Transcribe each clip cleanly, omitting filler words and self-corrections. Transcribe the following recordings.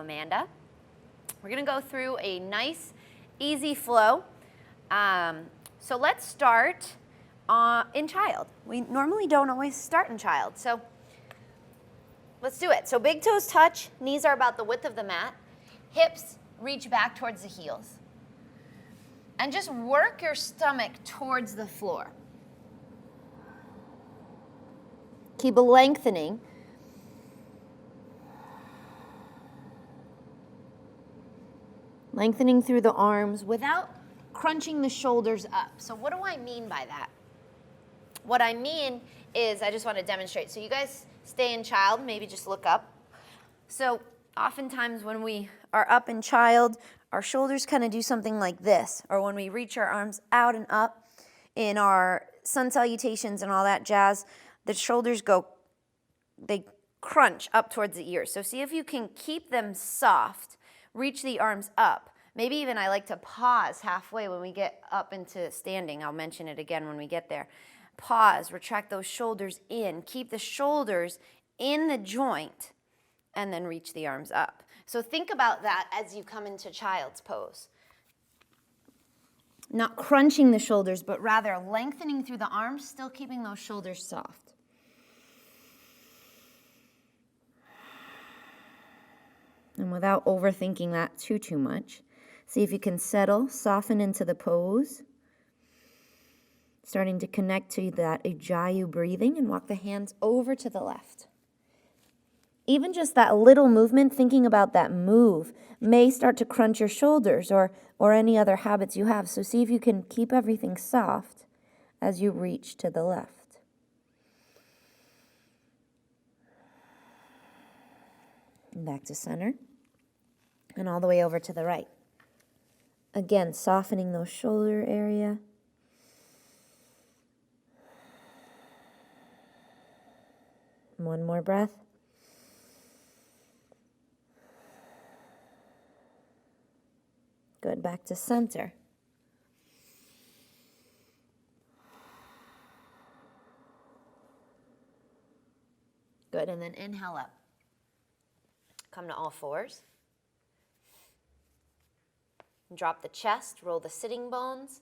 Amanda. We're going to go through a nice, easy flow. So let's start in child. We normally don't always start in child, so let's do it. So big toes touch, knees are about the width of the mat, hips reach back towards the heels. And just work your stomach towards the floor. Keep lengthening. Lengthening through the arms without crunching the shoulders up. So what do I mean by that? What I mean is, I just want to demonstrate. So you guys stay in child, maybe just look up. So oftentimes when we are up in child, our shoulders kind of do something like this, or when we reach our arms out and up in our sun salutations and all that jazz, the shoulders go, they crunch up towards the ears. So see if you can keep them soft, reach the arms up. Maybe even I like to pause halfway when we get up into standing. I'll mention it again when we get there. Pause, retract those shoulders in, keep the shoulders in the joint, and then reach the arms up. So think about that as you come into child's pose. Not crunching the shoulders, but rather lengthening through the arms, still keeping those shoulders soft. And without overthinking that too much, see if you can settle, soften into the pose. Starting to connect to that Ujjayi breathing and walk the hands over to the left. Even just that little movement, thinking about that move, may start to crunch your shoulders or any other habits you have. So see if you can keep everything soft as you reach to the left. And back to center. And all the way over to the right. Again, softening those shoulder area. One more breath. Good, back to center. Good, and then inhale up. Come to all fours. Drop the chest, roll the sitting bones,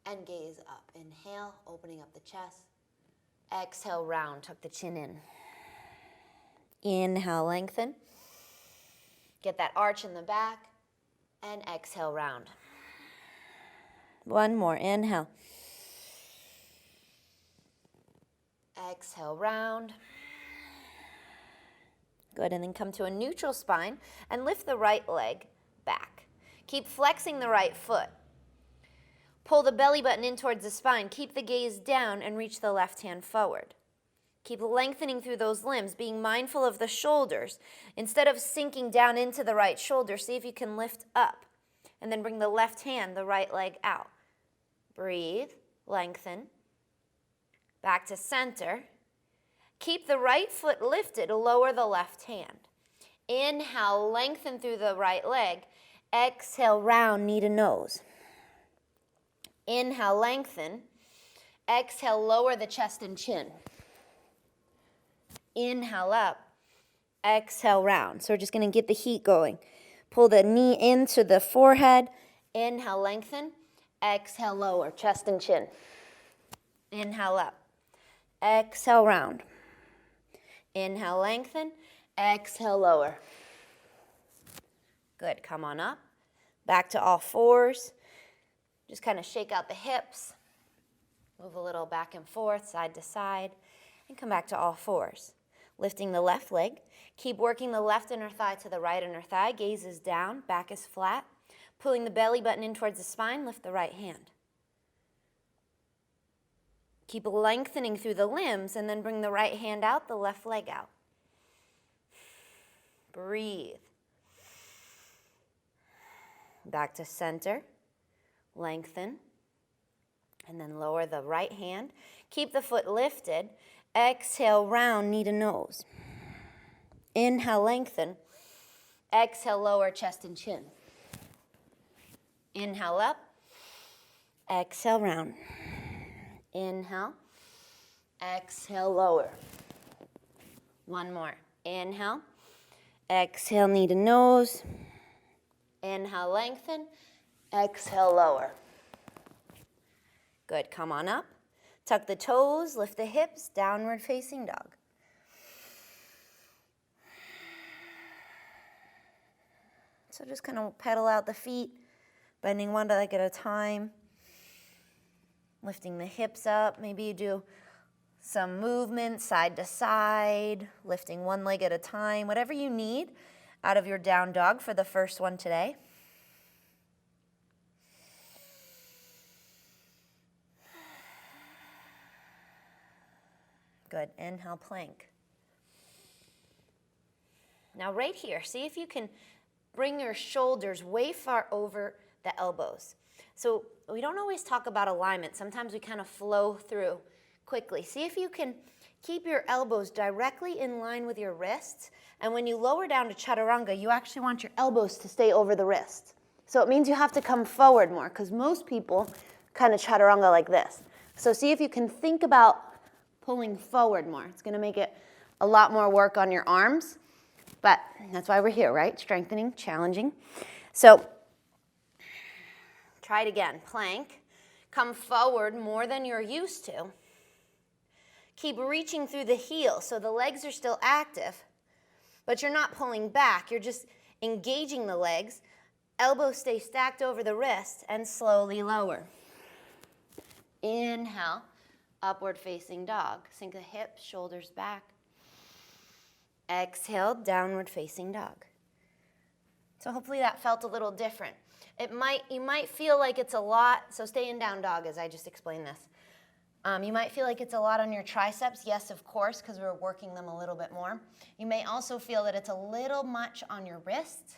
and gaze up. Inhale, opening up the chest. Exhale, round, tuck the chin in. Inhale, lengthen. Get that arch in the back. And exhale, round. One more, inhale. Exhale, round. Good, and then come to a neutral spine and lift the right leg back. Keep flexing the right foot. Pull the belly button in towards the spine. Keep the gaze down and reach the left hand forward. Keep lengthening through those limbs, being mindful of the shoulders. Instead of sinking down into the right shoulder, see if you can lift up. And then bring the left hand, the right leg out. Breathe, lengthen. Back to center. Keep the right foot lifted, lower the left hand. Inhale, lengthen through the right leg. Exhale, round, knee to nose. Inhale, lengthen. Exhale, lower the chest and chin. Inhale up. Exhale, round. So we're just going to get the heat going. Pull the knee into the forehead. Inhale, lengthen. Exhale, lower, chest and chin. Inhale up. Exhale, round. Inhale, lengthen. Exhale, lower. Good, come on up. Back to all fours. Just kind of shake out the hips. Move a little back and forth, side to side. And come back to all fours. Lifting the left leg. Keep working the left inner thigh to the right inner thigh. Gaze is down, back is flat. Pulling the belly button in towards the spine, lift the right hand. Keep lengthening through the limbs and then bring the right hand out, the left leg out. Breathe. Back to center. Lengthen. And then lower the right hand. Keep the foot lifted. Exhale, round, knee to nose. Inhale, lengthen. Exhale, lower chest and chin. Inhale up. Exhale, round. Inhale. Exhale, lower. One more. Inhale. Exhale, knee to nose. Inhale, lengthen. Exhale, lower. Good, come on up. Tuck the toes, lift the hips, downward facing dog. So just kind of pedal out the feet, bending one leg at a time, lifting the hips up. Maybe you do some movement side to side, lifting one leg at a time, whatever you need out of your down dog for the first one today. Good, inhale, plank. Now right here, see if you can bring your shoulders way far over the elbows. So we don't always talk about alignment. Sometimes we kind of flow through quickly. See if you can keep your elbows directly in line with your wrists. And when you lower down to Chaturanga, you actually want your elbows to stay over the wrist. So it means you have to come forward more because most people kind of Chaturanga like this. So see if you can think about pulling forward more. It's going to make it a lot more work on your arms. But that's why we're here, right? Strengthening, challenging. So try it again. Plank. Come forward more than you're used to. Keep reaching through the heel so the legs are still active, but you're not pulling back. You're just engaging the legs. Elbows stay stacked over the wrist and slowly lower. Inhale, upward facing dog. Sink the hips, shoulders back. Exhale, downward facing dog. So hopefully that felt a little different. You might feel like it's a lot, so stay in down dog as I just explained this. You might feel like it's a lot on your triceps, yes, of course, because we're working them a little bit more. You may also feel that it's a little much on your wrists.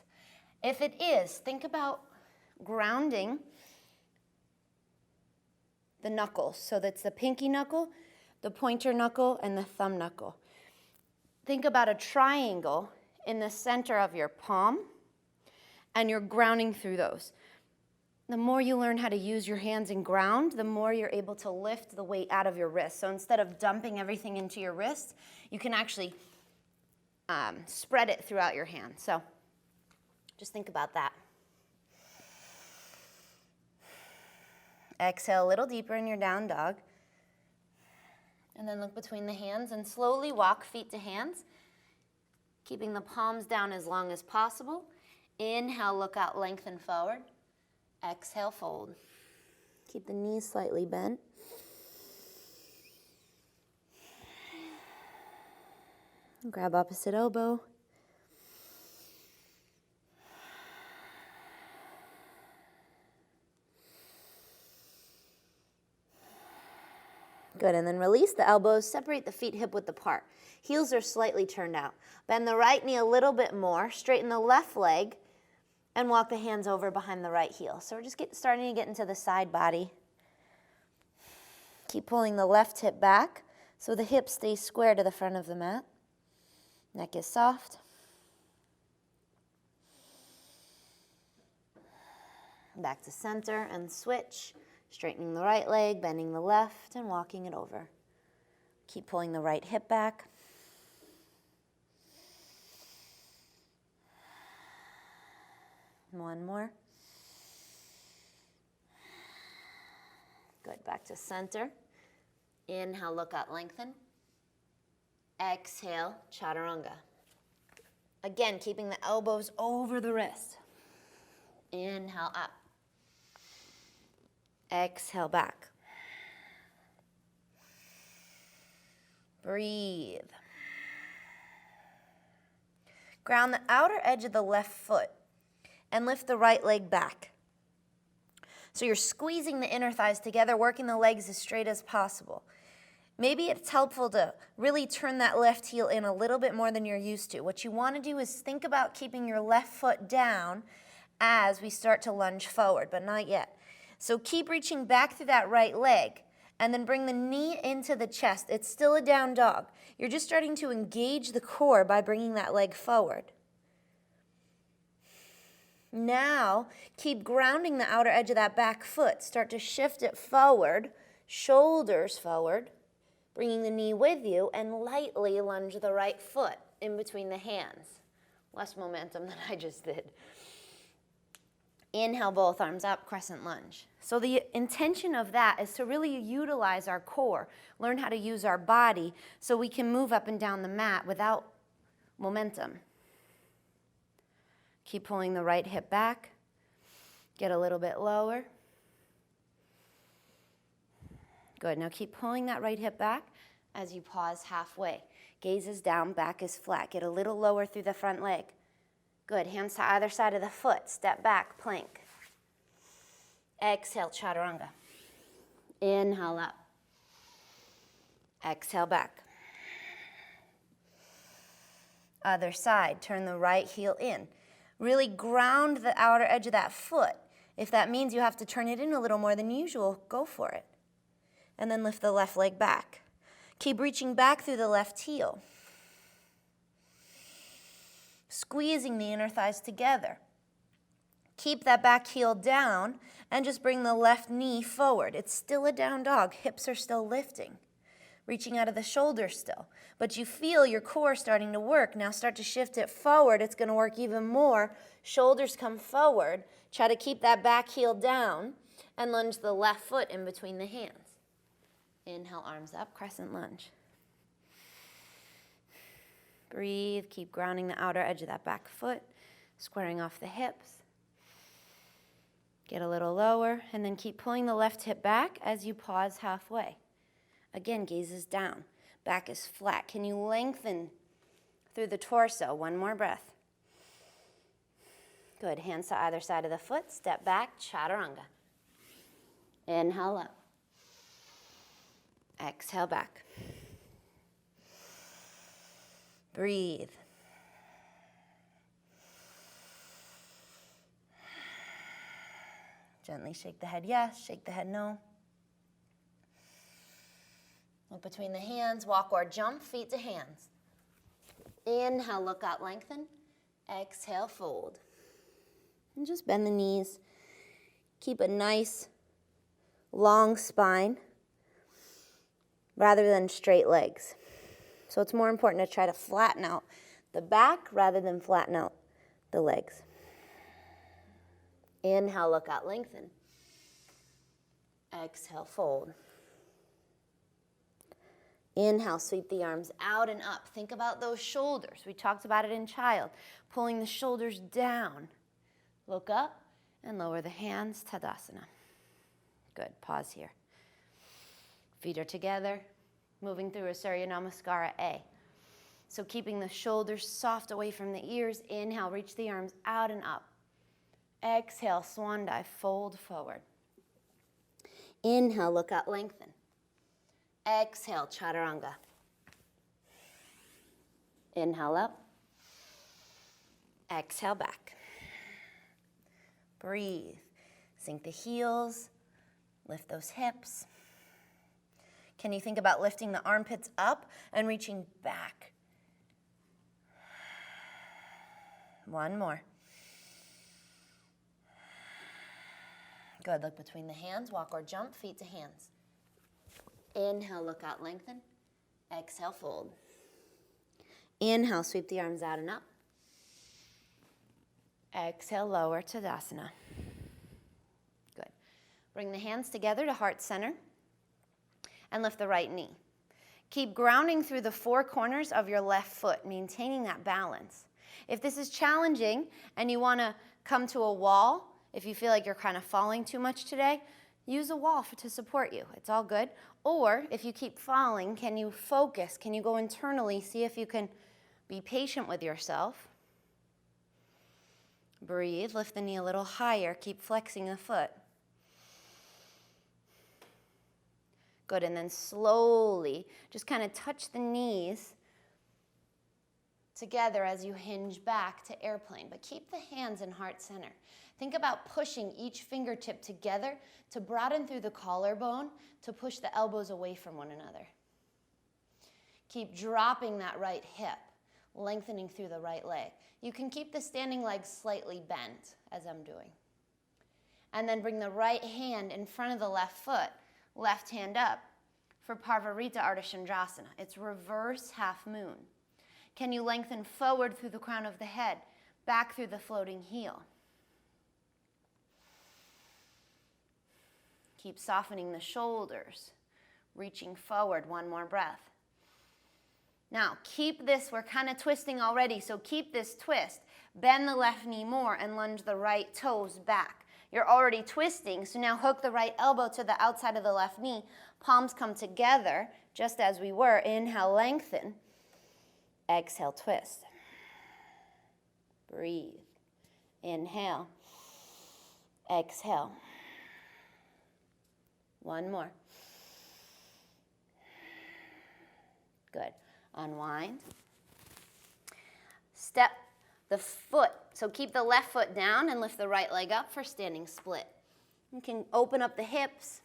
If it is, think about grounding the knuckles. So that's the pinky knuckle, the pointer knuckle, and the thumb knuckle. Think about a triangle in the center of your palm, and you're grounding through those. The more you learn how to use your hands and ground, the more you're able to lift the weight out of your wrist. So instead of dumping everything into your wrist, you can actually spread it throughout your hand. So just think about that. Exhale a little deeper in your down dog. And then look between the hands and slowly walk feet to hands, keeping the palms down as long as possible. Inhale, look out, lengthen forward. Exhale, fold. Keep the knees slightly bent. Grab opposite elbow. Good, and then release the elbows, separate the feet hip width apart. Heels are slightly turned out. Bend the right knee a little bit more, straighten the left leg, and walk the hands over behind the right heel. So we're just starting to get into the side body. Keep pulling the left hip back so the hips stay square to the front of the mat. Neck is soft. Back to center and switch. Straightening the right leg, bending the left, and walking it over. Keep pulling the right hip back. One more. Good, back to center. Inhale, look out, lengthen. Exhale, Chaturanga. Again, keeping the elbows over the wrist. Inhale, up. Exhale, back. Breathe. Ground the outer edge of the left foot and lift the right leg back. So you're squeezing the inner thighs together, working the legs as straight as possible. Maybe it's helpful to really turn that left heel in a little bit more than you're used to. What you want to do is think about keeping your left foot down as we start to lunge forward, but not yet. So keep reaching back through that right leg and then bring the knee into the chest. It's still a down dog. You're just starting to engage the core by bringing that leg forward. Now, keep grounding the outer edge of that back foot. Start to shift it forward, shoulders forward, bringing the knee with you, and lightly lunge the right foot in between the hands. Less momentum than I just did. Inhale, both arms up, crescent lunge. So the intention of that is to really utilize our core, learn how to use our body so we can move up and down the mat without momentum. Keep pulling the right hip back. Get a little bit lower. Good. Now keep pulling that right hip back as you pause halfway. Gaze is down, back is flat. Get a little lower through the front leg. Good. Hands to either side of the foot. Step back, plank. Exhale, Chaturanga. Inhale up. Exhale back. Other side. Turn the right heel in. Really ground the outer edge of that foot. If that means you have to turn it in a little more than usual, go for it. And then lift the left leg back. Keep reaching back through the left heel. Squeezing the inner thighs together. Keep that back heel down and just bring the left knee forward. It's still a down dog. Hips are still lifting. Reaching out of the shoulders still. But you feel your core starting to work. Now start to shift it forward. It's going to work even more. Shoulders come forward. Try to keep that back heel down and lunge the left foot in between the hands. Inhale, arms up, crescent lunge. Breathe, keep grounding the outer edge of that back foot, squaring off the hips. Get a little lower, and then keep pulling the left hip back as you pause halfway. Again, gaze is down, back is flat. Can you lengthen through the torso? One more breath. Good, hands to either side of the foot, step back, Chaturanga. Inhale up. Exhale back. Breathe. Gently shake the head yes, shake the head no. Look between the hands, walk or jump, feet to hands. Inhale, look out, lengthen. Exhale, fold. And just bend the knees. Keep a nice, long spine rather than straight legs. So it's more important to try to flatten out the back rather than flatten out the legs. Inhale, look out, lengthen. Exhale, fold. Inhale, sweep the arms out and up. Think about those shoulders. We talked about it in child. Pulling the shoulders down. Look up and lower the hands, Tadasana. Good, pause here. Feet are together, moving through a Surya Namaskara A. So keeping the shoulders soft away from the ears. Inhale, reach the arms out and up. Exhale, swan dive, fold forward. Inhale, look out, lengthen. Exhale, Chaturanga. Inhale up. Exhale back. Breathe. Sink the heels. Lift those hips. Can you think about lifting the armpits up and reaching back? One more. Good. Look between the hands. Walk or jump. Feet to hands. Inhale, look out, lengthen. Exhale, fold. Inhale, sweep the arms out and up. Exhale, lower, Tadasana. Good. Bring the hands together to heart center and lift the right knee. Keep grounding through the four corners of your left foot, maintaining that balance. If this is challenging and you want to come to a wall, if you feel like you're kind of falling too much today, use a wall to support you. It's all good. Or if you keep falling, can you focus? Can you go internally, see if you can be patient with yourself? Breathe, lift the knee a little higher. Keep flexing the foot. Good, and then slowly just kind of touch the knees together as you hinge back to airplane. But keep the hands in heart center. Think about pushing each fingertip together to broaden through the collarbone to push the elbows away from one another. Keep dropping that right hip, lengthening through the right leg. You can keep the standing leg slightly bent, as I'm doing. And then bring the right hand in front of the left foot, left hand up for Parvarita Ardha Chandrasana. It's reverse half moon. Can you lengthen forward through the crown of the head, back through the floating heel? Keep softening the shoulders, reaching forward. One more breath. Now, keep this, we're kind of twisting already, so keep this twist. Bend the left knee more and lunge the right toes back. You're already twisting, so now hook the right elbow to the outside of the left knee. Palms come together, just as we were. Inhale, lengthen. Exhale, twist. Breathe. Inhale. Exhale. One more. Good. Unwind. Step the foot. So keep the left foot down and lift the right leg up for standing split. You can open up the hips.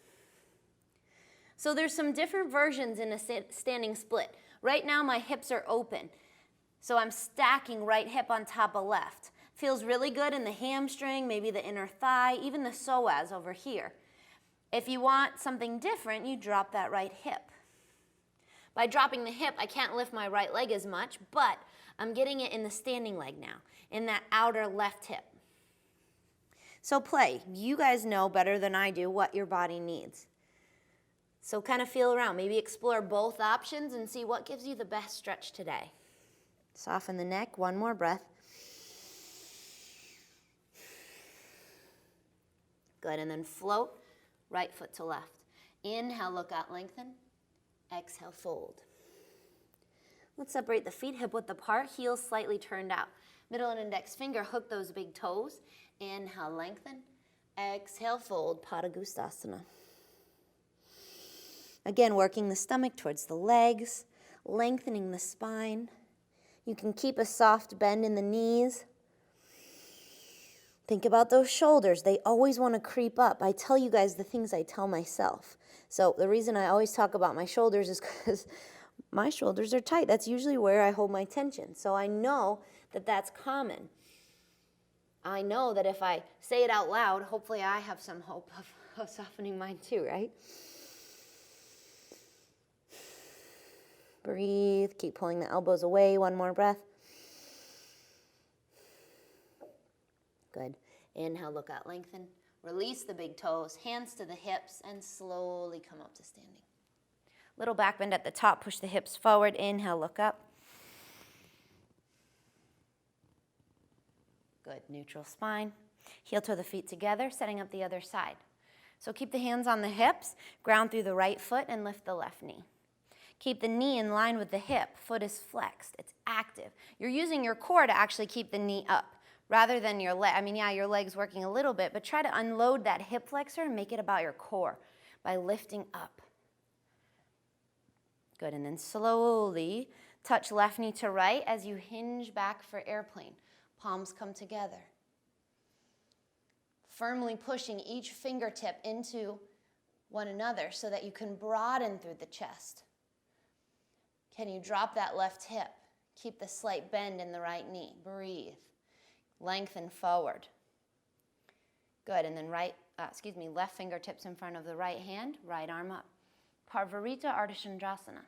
So there's some different versions in a standing split. Right now my hips are open. So I'm stacking right hip on top of left. Feels really good in the hamstring, maybe the inner thigh, even the psoas over here. If you want something different, you drop that right hip. By dropping the hip, I can't lift my right leg as much, but I'm getting it in the standing leg now, in that outer left hip. So play. You guys know better than I do what your body needs. So kind of feel around. Maybe explore both options and see what gives you the best stretch today. Soften the neck. One more breath. Good, and then float right foot to left. Inhale, look out, lengthen. Exhale, fold. Let's separate the feet hip width apart, heels slightly turned out. Middle and index finger, hook those big toes. Inhale, lengthen. Exhale, fold, Padagustasana. Again, working the stomach towards the legs, lengthening the spine. You can keep a soft bend in the knees. Think about those shoulders. They always want to creep up. I tell you guys the things I tell myself. So the reason I always talk about my shoulders is because my shoulders are tight. That's usually where I hold my tension. So I know that that's common. I know that if I say it out loud, hopefully I have some hope of softening mine too, right? Breathe. Keep pulling the elbows away. One more breath. Good. Inhale, look out, lengthen. Release the big toes, hands to the hips, and slowly come up to standing. Little back bend at the top, push the hips forward. Inhale, look up. Good, neutral spine. Heel toe the feet together, setting up the other side. So keep the hands on the hips, ground through the right foot, and lift the left knee. Keep the knee in line with the hip. Foot is flexed, it's active. You're using your core to actually keep the knee up, rather than your leg. I mean, yeah, your leg's working a little bit, but try to unload that hip flexor and make it about your core by lifting up. Good, and then slowly touch left knee to right as you hinge back for airplane. Palms come together. Firmly pushing each fingertip into one another so that you can broaden through the chest. Can you drop that left hip? Keep the slight bend in the right knee. Breathe. Lengthen forward. Good, and then left fingertips in front of the right hand, right arm up. Parvarita Ardha.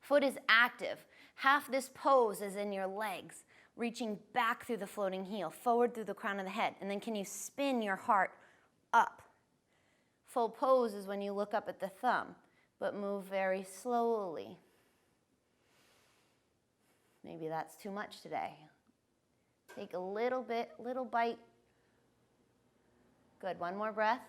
Foot is active. Half this pose is in your legs, reaching back through the floating heel, forward through the crown of the head, and then can you spin your heart up? Full pose is when you look up at the thumb, but move very slowly. Maybe that's too much today. Take a little bite. Good, one more breath.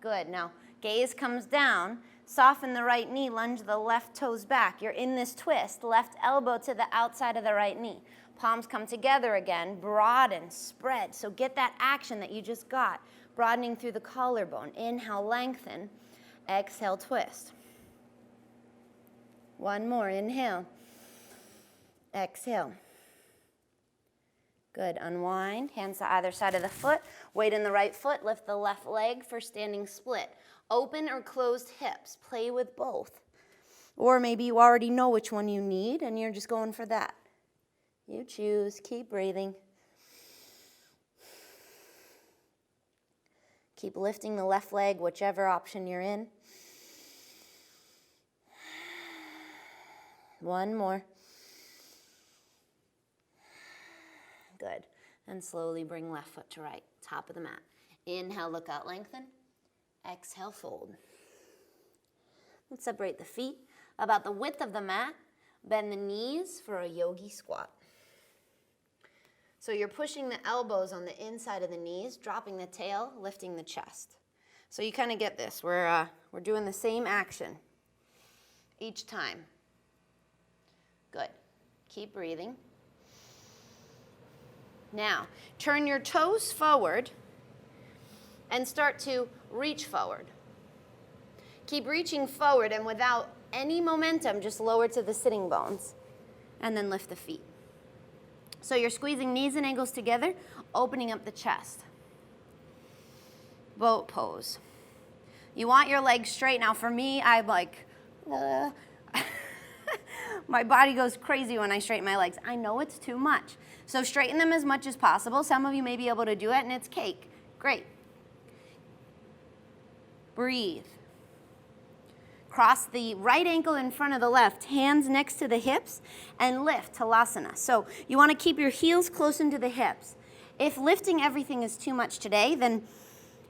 Good, now gaze comes down, soften the right knee, lunge the left toes back. You're in this twist, left elbow to the outside of the right knee. Palms come together again, broaden, spread. So get that action that you just got, broadening through the collarbone. Inhale, lengthen. Exhale, twist. One more, inhale. Exhale. Good, unwind, hands to either side of the foot. Weight in the right foot, lift the left leg for standing split. Open or closed hips, play with both. Or maybe you already know which one you need and you're just going for that. You choose, keep breathing. Keep lifting the left leg, whichever option you're in. One more. Good. And slowly bring left foot to right, top of the mat. Inhale, look out, lengthen. Exhale, fold. Let's separate the feet about the width of the mat. Bend the knees for a yogi squat. So you're pushing the elbows on the inside of the knees, dropping the tail, lifting the chest. So you kind of get this. We're doing the same action each time. Good. Keep breathing. Now, turn your toes forward and start to reach forward. Keep reaching forward, and without any momentum, just lower to the sitting bones, and then lift the feet. So you're squeezing knees and ankles together, opening up the chest. Boat pose. You want your legs straight. Now for me, I'm like, my body goes crazy when I straighten my legs. I know it's too much. So straighten them as much as possible. Some of you may be able to do it, and it's cake. Great. Breathe. Cross the right ankle in front of the left, hands next to the hips, and lift, Talasana. So you want to keep your heels close into the hips. If lifting everything is too much today, then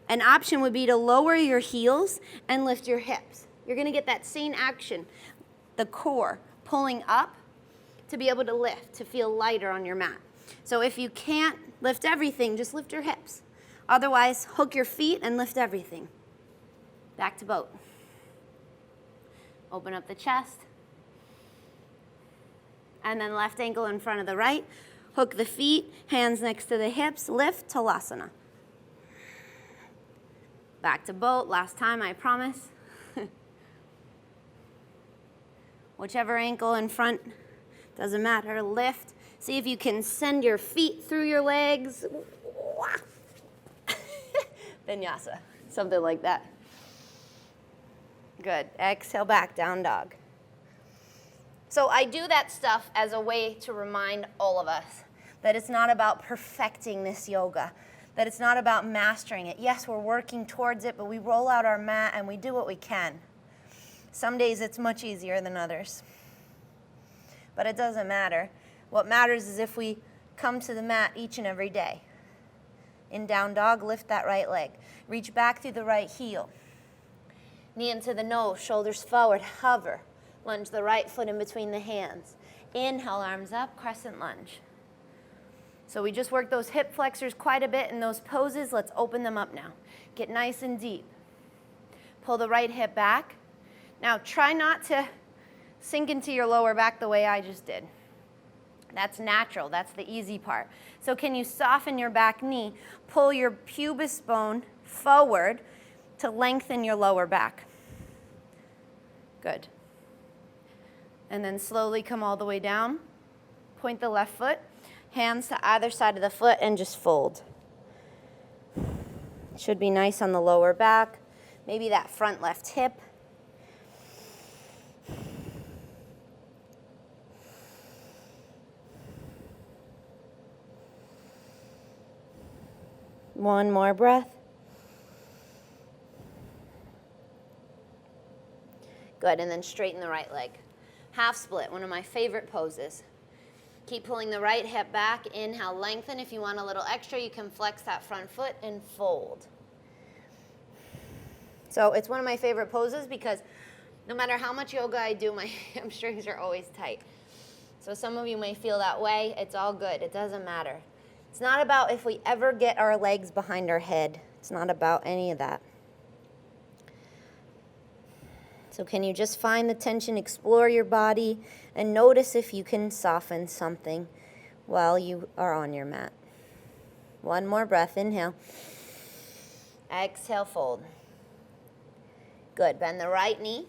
an option would be to lower your heels and lift your hips. You're going to get that same action, the core pulling up to be able to lift, to feel lighter on your mat. So if you can't lift everything, just lift your hips. Otherwise, hook your feet and lift everything. Back to boat. Open up the chest. And then left ankle in front of the right. Hook the feet, hands next to the hips, lift, Talasana. Back to boat, last time, I promise. Whichever ankle in front, doesn't matter, lift. See if you can send your feet through your legs. Vinyasa, something like that. Good. Exhale back, down dog. So I do that stuff as a way to remind all of us that it's not about perfecting this yoga, that it's not about mastering it. Yes, we're working towards it, but we roll out our mat and we do what we can. Some days it's much easier than others. But it doesn't matter. What matters is if we come to the mat each and every day. In down dog, lift that right leg. Reach back through the right heel. Knee into the nose, shoulders forward, hover. Lunge the right foot in between the hands. Inhale, arms up, crescent lunge. So we just worked those hip flexors quite a bit in those poses. Let's open them up now. Get nice and deep. Pull the right hip back. Now try not to sink into your lower back the way I just did. That's natural, that's the easy part. So can you soften your back knee, pull your pubis bone forward to lengthen your lower back. Good. And then slowly come all the way down. Point the left foot, hands to either side of the foot, and just fold. Should be nice on the lower back. Maybe that front left hip. One more breath. Good, and then straighten the right leg. Half split, one of my favorite poses. Keep pulling the right hip back. Inhale, lengthen. If you want a little extra, you can flex that front foot and fold. So it's one of my favorite poses because no matter how much yoga I do, my hamstrings are always tight. So some of you may feel that way. It's all good. It doesn't matter. It's not about if we ever get our legs behind our head. It's not about any of that. So can you just find the tension, explore your body, and notice if you can soften something while you are on your mat. One more breath. Inhale. Exhale, fold. Good. Bend the right knee.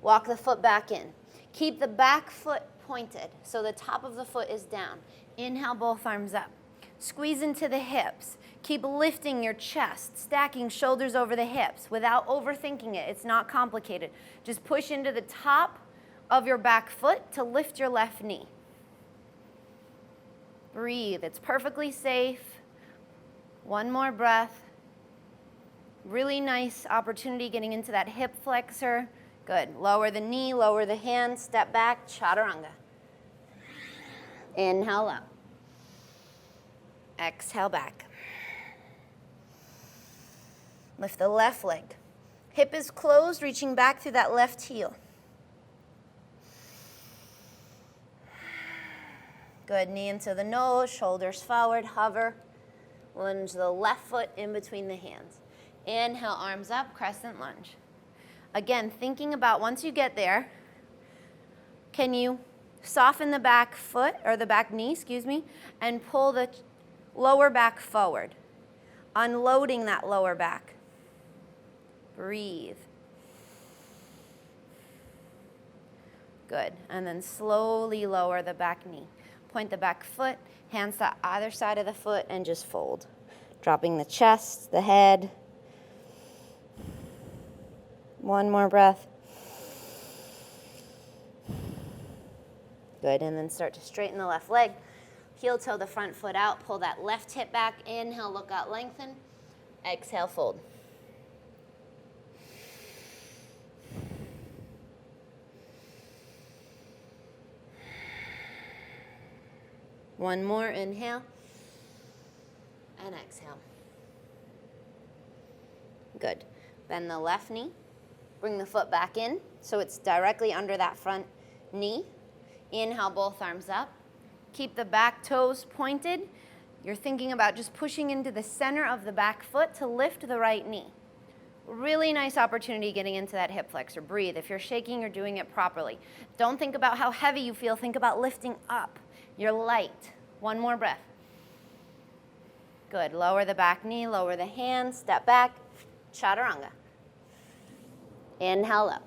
Walk the foot back in. Keep the back foot pointed so the top of the foot is down. Inhale, both arms up. Squeeze into the hips. Keep lifting your chest, stacking shoulders over the hips without overthinking it. It's not complicated. Just push into the top of your back foot to lift your left knee. Breathe. It's perfectly safe. One more breath. Really nice opportunity getting into that hip flexor. Good. Lower the knee, lower the hand, step back, Chaturanga. Inhale up. Exhale back. Lift the left leg. Hip is closed, reaching back through that left heel. Good. Knee into the nose, shoulders forward, hover. Lunge the left foot in between the hands. Inhale, arms up, crescent lunge. Again, thinking about once you get there, can you soften the back foot, or the back knee, and pull the lower back forward, unloading that lower back. Breathe. Good. And then slowly lower the back knee. Point the back foot, hands to either side of the foot, and just fold. Dropping the chest, the head. One more breath. Good, and then start to straighten the left leg. Heel toe the front foot out, pull that left hip back. Inhale, look out, lengthen. Exhale, fold. One more, inhale, and exhale. Good. Bend the left knee. Bring the foot back in so it's directly under that front knee. Inhale, both arms up. Keep the back toes pointed. You're thinking about just pushing into the center of the back foot to lift the right knee. Really nice opportunity getting into that hip flexor. Breathe. If you're shaking, you're doing it properly. Don't think about how heavy you feel. Think about lifting up. You're light. One more breath. Good. Lower the back knee, lower the hands, step back, Chaturanga. Inhale up.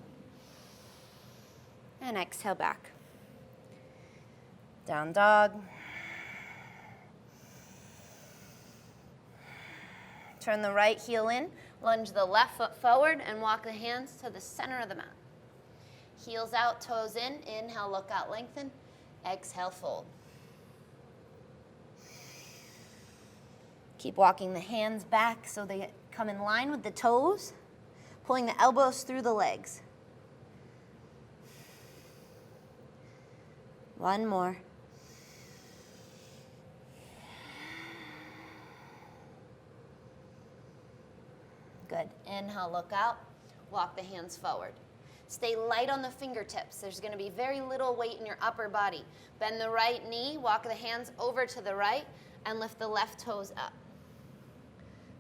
And exhale back. Down dog. Turn the right heel in, lunge the left foot forward, and walk the hands to the center of the mat. Heels out, toes in. Inhale, look out, lengthen. Exhale, fold. Keep walking the hands back so they come in line with the toes, pulling the elbows through the legs. One more. Good. Inhale, look out. Walk the hands forward. Stay light on the fingertips. There's going to be very little weight in your upper body. Bend the right knee, walk the hands over to the right, and lift the left toes up.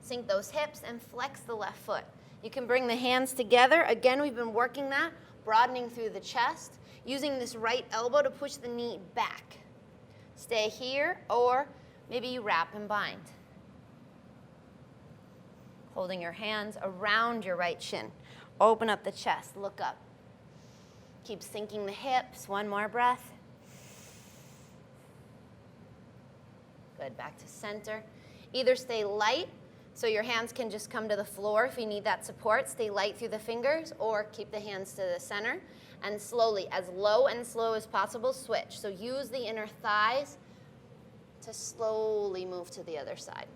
Sink those hips and flex the left foot. You can bring the hands together. Again, we've been working that, broadening through the chest, using this right elbow to push the knee back. Stay here, or maybe you wrap and bind. Holding your hands around your right shin. Open up the chest, look up. Keep sinking the hips, one more breath. Good, back to center. Either stay light, so your hands can just come to the floor if you need that support. Stay light through the fingers, or keep the hands to the center. And slowly, as low and slow as possible, switch. So use the inner thighs to slowly move to the other side.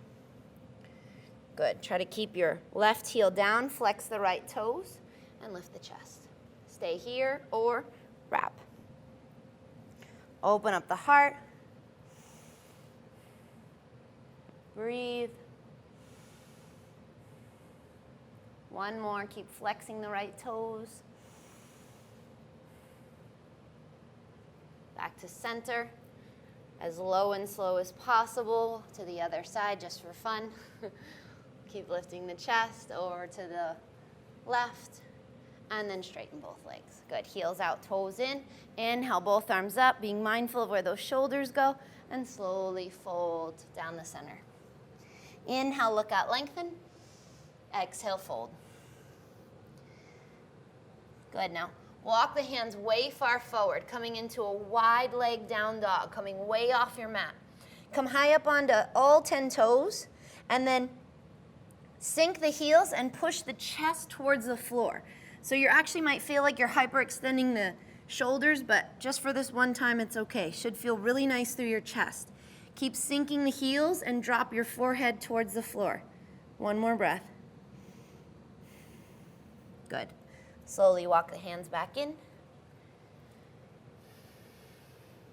Good. Try to keep your left heel down, flex the right toes, and lift the chest. Stay here or wrap. Open up the heart. Breathe. One more. Keep flexing the right toes. Back to center. As low and slow as possible to the other side, just for fun. Keep lifting the chest over to the left, and then straighten both legs. Good. Heels out, toes in. Inhale, both arms up, being mindful of where those shoulders go, and slowly fold down the center. Inhale, look out, lengthen. Exhale, fold. Good. Now, walk the hands way far forward, coming into a wide leg down dog, coming way off your mat. Come high up onto all 10 toes, and then sink the heels and push the chest towards the floor. So you actually might feel like you're hyperextending the shoulders, but just for this one time, it's okay. Should feel really nice through your chest. Keep sinking the heels and drop your forehead towards the floor. One more breath. Good. Slowly walk the hands back in.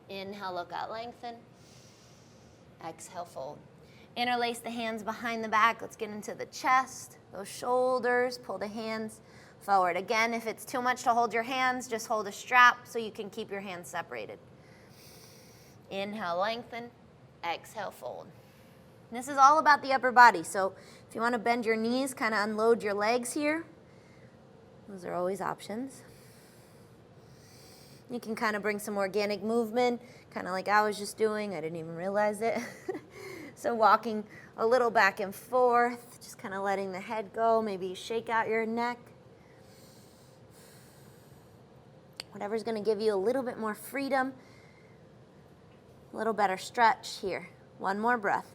Inhale, look out, lengthen. Exhale, fold. Interlace the hands behind the back. Let's get into the chest, those shoulders. Pull the hands forward. Again, if it's too much to hold your hands, just hold a strap so you can keep your hands separated. Inhale, lengthen. Exhale, fold. And this is all about the upper body. So if you want to bend your knees, kind of unload your legs here. Those are always options. You can kind of bring some organic movement, kind of like I was just doing. I didn't even realize it. So walking a little back and forth, just kind of letting the head go. Maybe you shake out your neck. Whatever's going to give you a little bit more freedom, a little better stretch here. One more breath.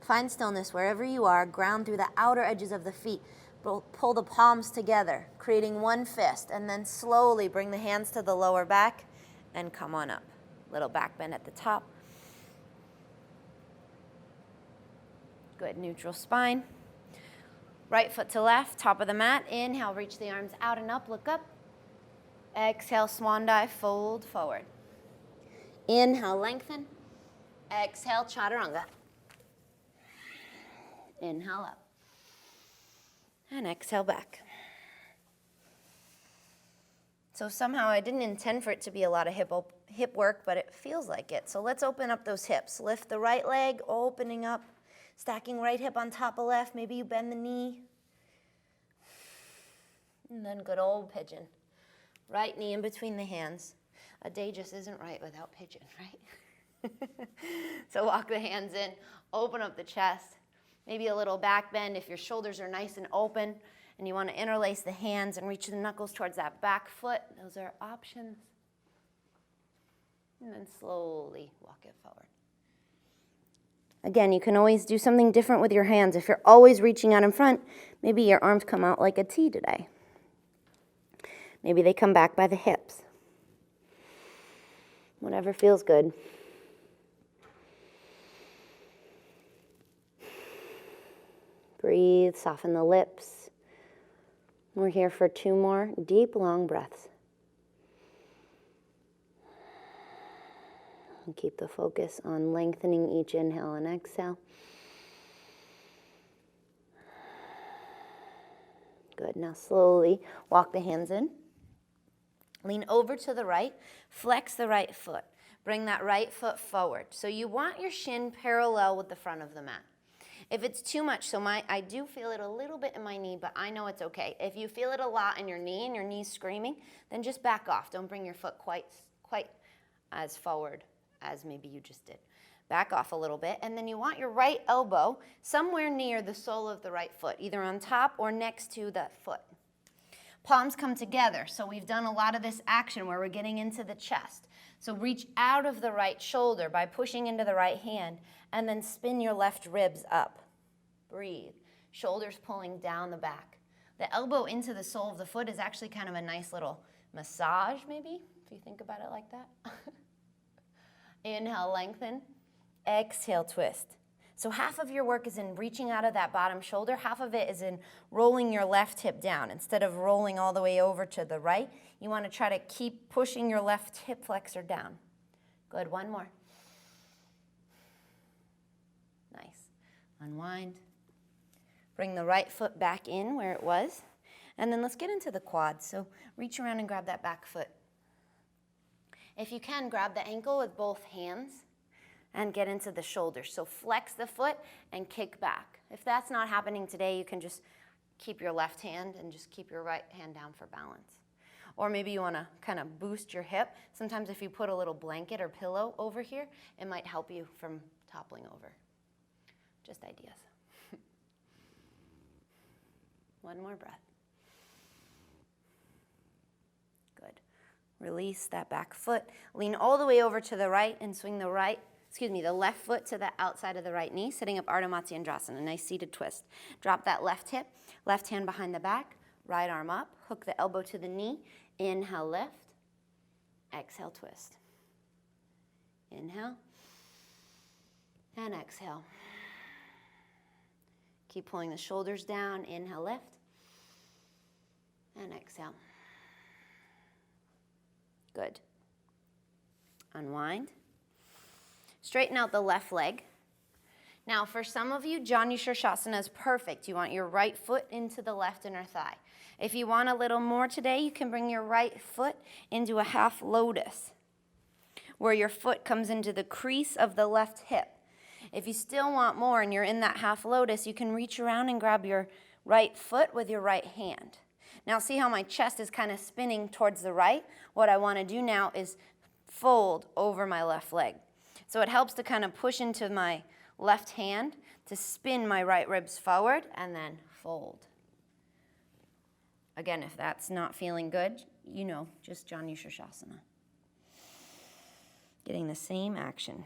Find stillness wherever you are. Ground through the outer edges of the feet. Pull the palms together, creating one fist, and then slowly bring the hands to the lower back and come on up. Little back bend at the top. Good, neutral spine. Right foot to left, top of the mat. Inhale, reach the arms out and up, look up. Exhale, swan dive, fold forward. Inhale, lengthen. Exhale, chaturanga. Inhale up. And exhale back. So somehow I didn't intend for it to be a lot of hip work, but it feels like it. So let's open up those hips. Lift the right leg, opening up, stacking right hip on top of left. Maybe you bend the knee. And then good old pigeon. Right knee in between the hands. A day just isn't right without pigeon, right? So walk the hands in, open up the chest. Maybe a little back bend if your shoulders are nice and open and you want to interlace the hands and reach the knuckles towards that back foot. Those are options. And then slowly walk it forward. Again, you can always do something different with your hands. If you're always reaching out in front, maybe your arms come out like a T today. Maybe they come back by the hips. Whatever feels good. Breathe, soften the lips. We're here for 2 more deep, long breaths. And keep the focus on lengthening each inhale and exhale. Good. Now slowly walk the hands in. Lean over to the right. Flex the right foot. Bring that right foot forward. So you want your shin parallel with the front of the mat. If it's too much, so I do feel it a little bit in my knee, but I know it's okay. If you feel it a lot in your knee and your knee's screaming, then just back off. Don't bring your foot quite as forward as maybe you just did. Back off a little bit, and then you want your right elbow somewhere near the sole of the right foot, either on top or next to that foot. Palms come together, so we've done a lot of this action where we're getting into the chest. So reach out of the right shoulder by pushing into the right hand, and then spin your left ribs up. Breathe. Shoulders pulling down the back. The elbow into the sole of the foot is actually kind of a nice little massage, maybe, if you think about it like that. Inhale, lengthen. Exhale, twist. So half of your work is in reaching out of that bottom shoulder. Half of it is in rolling your left hip down. Instead of rolling all the way over to the right, you want to try to keep pushing your left hip flexor down. Good, one more. Nice. Unwind. Bring the right foot back in where it was. And then let's get into the quads. So reach around and grab that back foot. If you can, grab the ankle with both hands and get into the shoulder. So flex the foot and kick back. If that's not happening today, you can just keep your left hand and just keep your right hand down for balance. Or maybe you want to kind of boost your hip. Sometimes if you put a little blanket or pillow over here, it might help you from toppling over. Just ideas. One more breath. Good. Release that back foot. Lean all the way over to the right and swing the left foot to the outside of the right knee, setting up Ardha Matsyendrasana, a nice seated twist. Drop that left hip, left hand behind the back, right arm up, hook the elbow to the knee. Inhale, lift. Exhale, twist. Inhale. And exhale. Keep pulling the shoulders down. Inhale, lift. And exhale. Good. Unwind. Straighten out the left leg. Now, for some of you, Janu Sirsasana is perfect. You want your right foot into the left inner thigh. If you want a little more today, you can bring your right foot into a half lotus, where your foot comes into the crease of the left hip. If you still want more and you're in that half lotus, you can reach around and grab your right foot with your right hand. Now see how my chest is kind of spinning towards the right? What I want to do now is fold over my left leg. So it helps to kind of push into my left hand to spin my right ribs forward and then fold. Again, if that's not feeling good, just Janu Sirsasana. Getting the same action.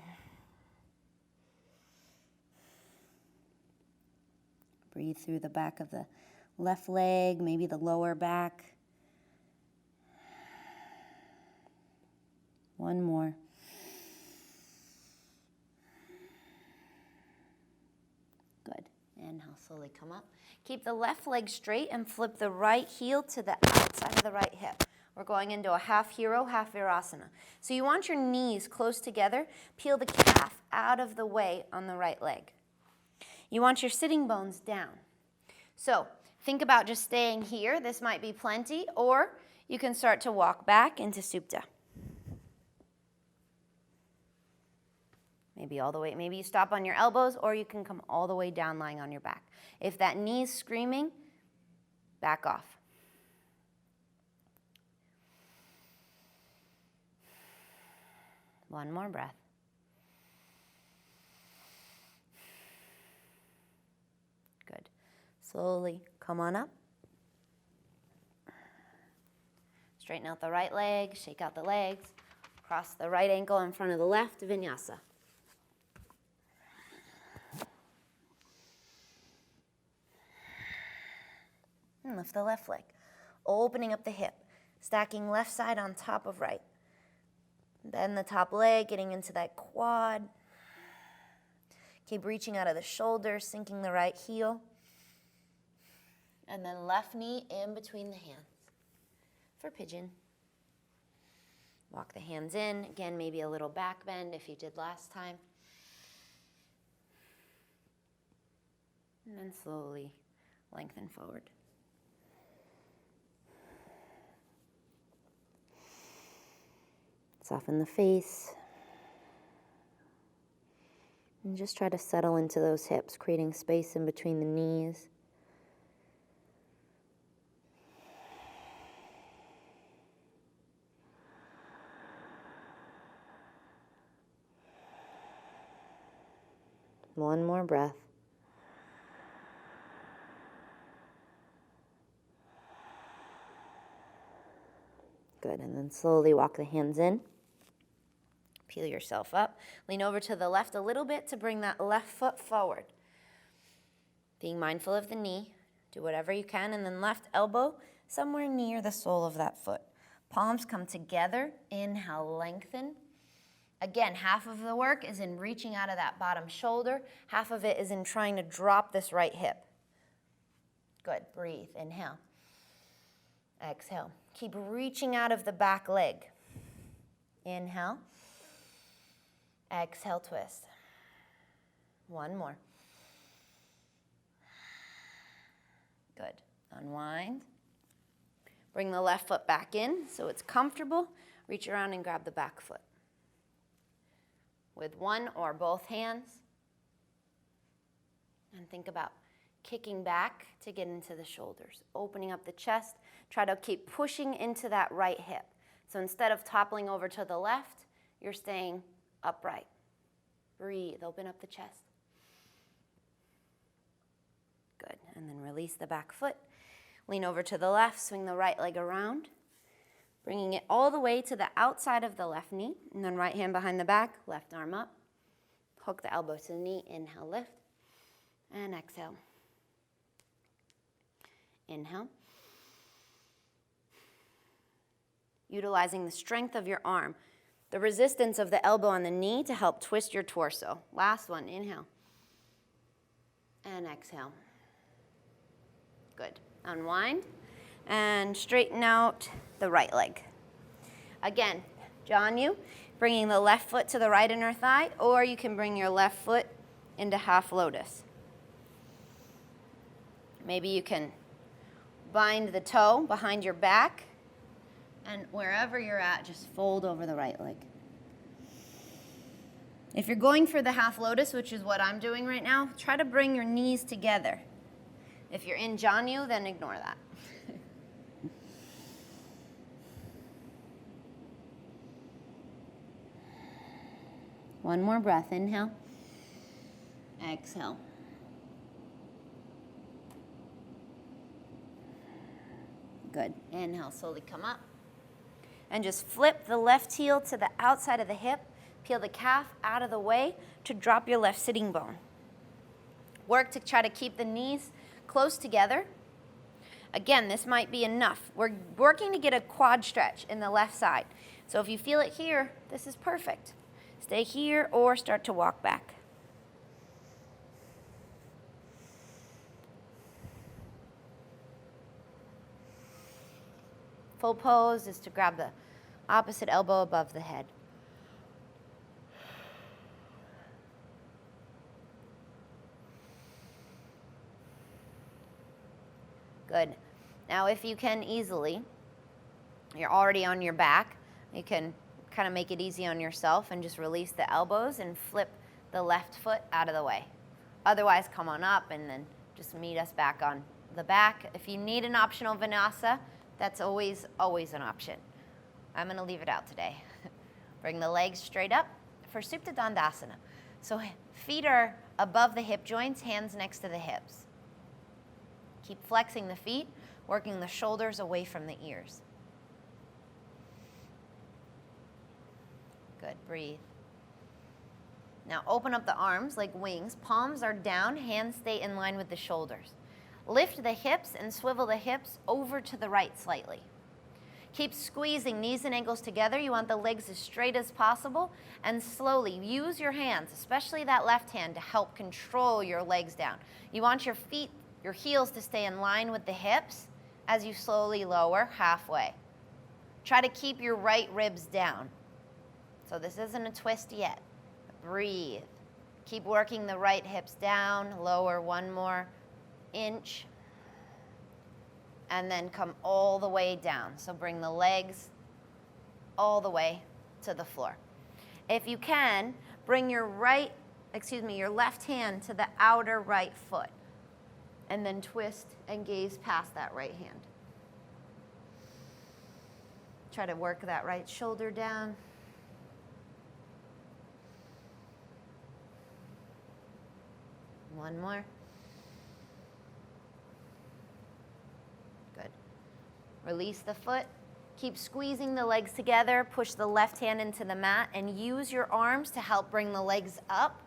Breathe through the back of the left leg, maybe the lower back. One more. Good. Inhale, slowly come up. Keep the left leg straight and flip the right heel to the outside of the right hip. We're going into a half hero, half Virasana. So you want your knees close together. Peel the calf out of the way on the right leg. You want your sitting bones down. So think about just staying here. This might be plenty, or you can start to walk back into Supta. Maybe all the way, maybe you stop on your elbows, or you can come all the way down lying on your back. If that knee's screaming, back off. One more breath. Good. Slowly come on up. Straighten out the right leg, shake out the legs. Cross the right ankle in front of the left, vinyasa. And lift the left leg, opening up the hip, stacking left side on top of right. Bend the top leg, getting into that quad. Keep reaching out of the shoulders, sinking the right heel. And then left knee in between the hands for pigeon. Walk the hands in. Again, maybe a little back bend if you did last time. And then slowly lengthen forward. Soften the face. And just try to settle into those hips, creating space in between the knees. One more breath. Good, and then slowly walk the hands in. Peel yourself up. Lean over to the left a little bit to bring that left foot forward. Being mindful of the knee. Do whatever you can, and then left elbow somewhere near the sole of that foot. Palms come together. Inhale, lengthen. Again, half of the work is in reaching out of that bottom shoulder. Half of it is in trying to drop this right hip. Good. Breathe. Inhale. Exhale. Keep reaching out of the back leg. Inhale. Exhale, twist. One more. Good. Unwind. Bring the left foot back in so it's comfortable. Reach around and grab the back foot. With one or both hands. And think about kicking back to get into the shoulders. Opening up the chest. Try to keep pushing into that right hip. So instead of toppling over to the left, you're staying upright. Breathe. Open up the chest. Good. And then release the back foot. Lean over to the left. Swing the right leg around. Bringing it all the way to the outside of the left knee. And then right hand behind the back. Left arm up. Hook the elbow to the knee. Inhale, lift. And exhale. Inhale. Utilizing the strength of your arm. The resistance of the elbow on the knee to help twist your torso. Last one. Inhale. And exhale. Good. Unwind. and straighten out the right leg. Again, Janu, bringing the left foot to the right inner thigh, or you can bring your left foot into half lotus. Maybe you can bind the toe behind your back, and wherever you're at, just fold over the right leg. If you're going for the half lotus, which is what I'm doing right now, try to bring your knees together. If you're in Janu, then ignore that. One more breath, inhale, exhale. Good, inhale, slowly come up. And just flip the left heel to the outside of the hip, peel the calf out of the way to drop your left sitting bone. Work to try to keep the knees close together. Again, this might be enough. We're working to get a quad stretch in the left side. So if you feel it here, this is perfect. Stay here or start to walk back. Full pose is to grab the opposite elbow above the head. Good. Now if you can easily, you're already on your back, you can kind of make it easy on yourself and just release the elbows and flip the left foot out of the way. Otherwise, come on up and then just meet us back on the back. If you need an optional vinyasa, that's always an option. I'm going to leave it out today. Bring the legs straight up for Supta Dandasana. So feet are above the hip joints, hands next to the hips. Keep flexing the feet, working the shoulders away from the ears. Good, breathe. Now open up the arms like wings. Palms are down, hands stay in line with the shoulders. Lift the hips and swivel the hips over to the right slightly. Keep squeezing knees and ankles together. You want the legs as straight as possible, and slowly use your hands, especially that left hand, to help control your legs down. You want your feet, your heels to stay in line with the hips as you slowly lower halfway. Try to keep your right ribs down. So this isn't a twist yet. Breathe. Keep working the right hips down, lower one more inch, and then come all the way down. So bring the legs all the way to the floor. If you can, bring your left hand to the outer right foot, and then twist and gaze past that right hand. Try to work that right shoulder down. One more. Good. Release the foot. Keep squeezing the legs together. Push the left hand into the mat and use your arms to help bring the legs up.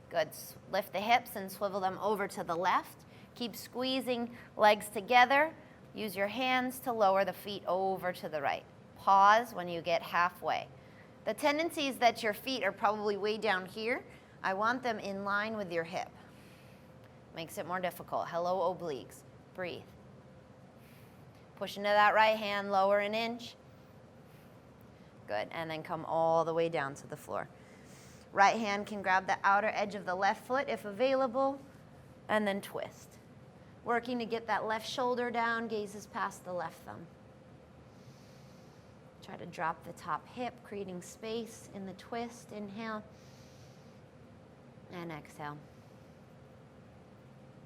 Good. Lift the hips and swivel them over to the left. Keep squeezing legs together. Use your hands to lower the feet over to the right. Pause when you get halfway. The tendency is that your feet are probably way down here. I want them in line with your hip. Makes it more difficult. Hello, obliques. Breathe. Push into that right hand, lower an inch. Good, and then come all the way down to the floor. Right hand can grab the outer edge of the left foot if available, and then twist. Working to get that left shoulder down, gazes past the left thumb. Try to drop the top hip, creating space in the twist. Inhale. And exhale.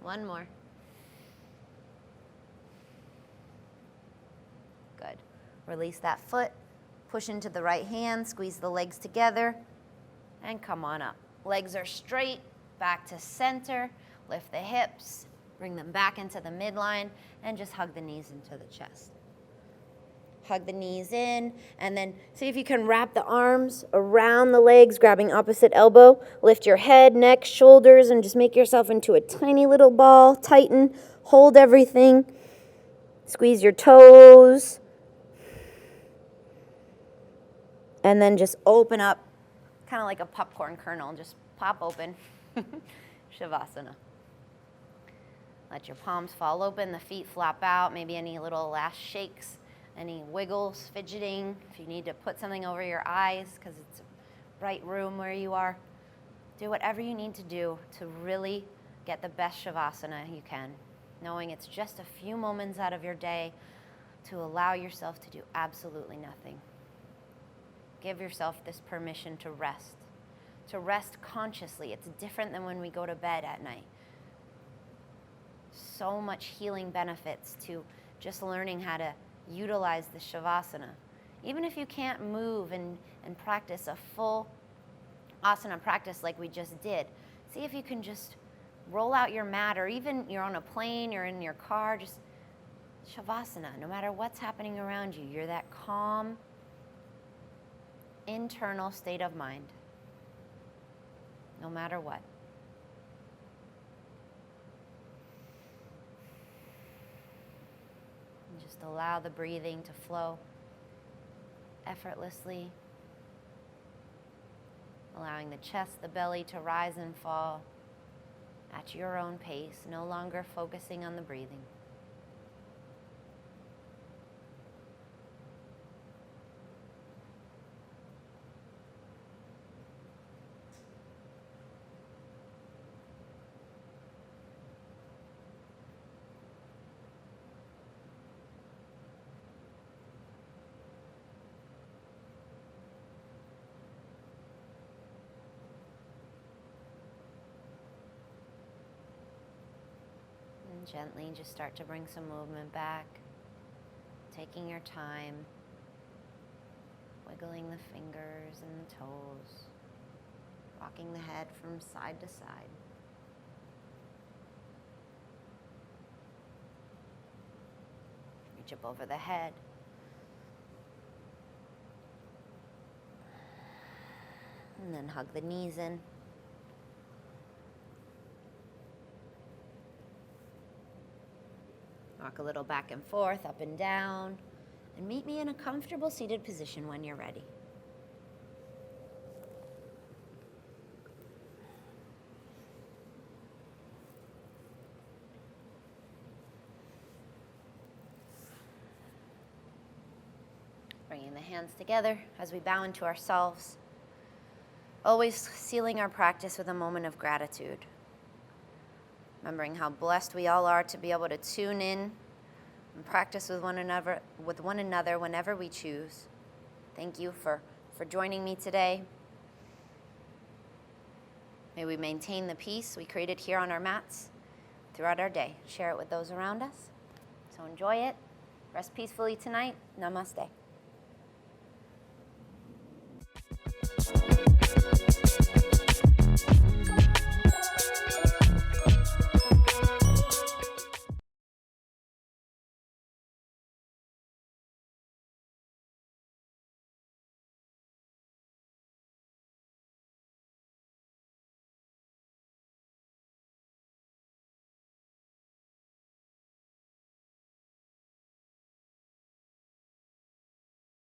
One more. Good. Release that foot. Push into the right hand. Squeeze the legs together. And come on up. Legs are straight. Back to center. Lift the hips. Bring them back into the midline. And just hug the knees into the chest. Hug the knees in, and then see if you can wrap the arms around the legs, grabbing opposite elbow. Lift your head, neck, shoulders, and just make yourself into a tiny little ball. Tighten, hold everything. Squeeze your toes. And then just open up, kind of like a popcorn kernel. Just pop open. Shavasana. Let your palms fall open, the feet flap out, maybe any little last shakes, any wiggles, fidgeting. If you need to put something over your eyes because it's a bright room where you are, do whatever you need to do to really get the best Shavasana you can, knowing it's just a few moments out of your day to allow yourself to do absolutely nothing. Give yourself this permission to rest consciously. It's different than when we go to bed at night. So much healing benefits to just learning how to utilize the Shavasana. Even if you can't move and practice a full asana practice like we just did, see if you can just roll out your mat, or even you're on a plane, you're in your car, just Shavasana. No matter what's happening around you, you're that calm, internal state of mind, no matter what. And just allow the breathing to flow effortlessly, allowing the chest, the belly to rise and fall at your own pace, no longer focusing on the breathing. Gently just start to bring some movement back, taking your time, wiggling the fingers and the toes, rocking the head from side to side. Reach up over the head. And then hug the knees in. Rock a little back and forth, up and down, and meet me in a comfortable seated position when you're ready. Bringing the hands together as we bow into ourselves, always sealing our practice with a moment of gratitude. Remembering how blessed we all are to be able to tune in and practice with one another whenever we choose. Thank you for joining me today. May we maintain the peace we created here on our mats throughout our day. Share it with those around us. So enjoy it. Rest peacefully tonight. Namaste.